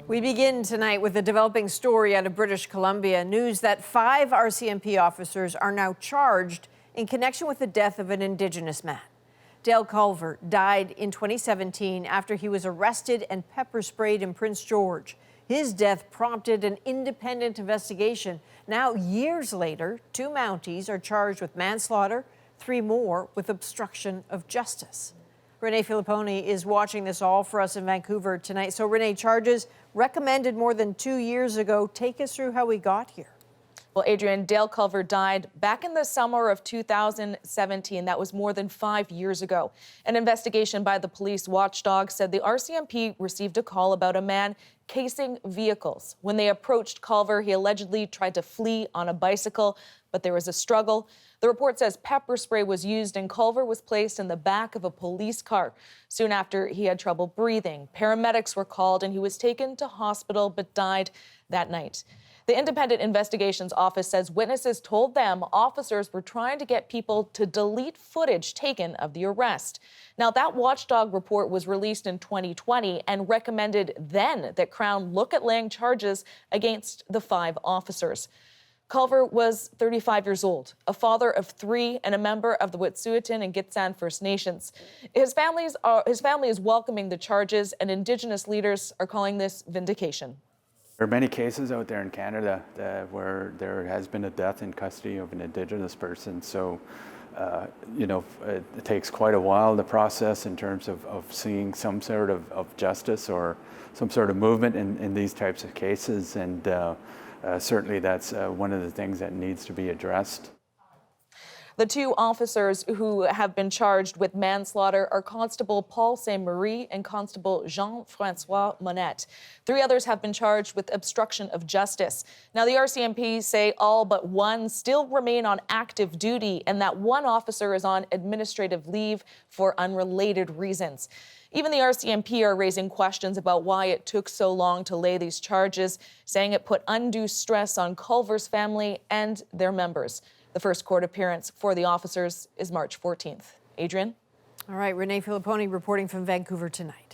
We begin tonight with a developing story out of British Columbia. News that 5 RCMP officers are now charged in connection with the death of an Indigenous man. Dale Culver died in 2017 after he was arrested and pepper sprayed in Prince George. His death prompted an independent investigation. Now, years later, 2 Mounties are charged with manslaughter, 3 more with obstruction of justice. Renee Filipponi is watching this all for us in Vancouver tonight. So, Renee, charges recommended more than 2 years ago. Take us through how we got here. Well, Adrienne, Dale Culver died back in the summer of 2017. That was more than 5 years ago. An investigation by the police watchdog said the RCMP received a call about a man casing vehicles. When they approached Culver, he allegedly tried to flee on a bicycle, but there was a struggle. The report says pepper spray was used and Culver was placed in the back of a police car. Soon after, he had trouble breathing. Paramedics were called and he was taken to hospital but died that night. The Independent Investigations Office says witnesses told them officers were trying to get people to delete footage taken of the arrest. Now, that watchdog report was released in 2020 and recommended then that Crown look at laying charges against the 5 officers. Culver was 35 years old, a father of 3 and a member of the Wet'suwet'en and Gitxsan First Nations. His family is welcoming the charges, and Indigenous leaders are calling this vindication. There are many cases out there in Canada where there has been a death in custody of an Indigenous person. So, it takes quite a while, the process, in terms of seeing some sort of justice or some sort of movement in these types of cases. And certainly that's one of the things that needs to be addressed. The 2 officers who have been charged with manslaughter are Constable Paul Saint-Marie and Constable Jean-Francois Monette. 3 others have been charged with obstruction of justice. Now, the RCMP say all but 1 still remain on active duty and that 1 officer is on administrative leave for unrelated reasons. Even the RCMP are raising questions about why it took so long to lay these charges, saying it put undue stress on Culver's family and their members. The first court appearance for the officers is March 14th. Adrienne? All right, Renee Filipponi reporting from Vancouver tonight.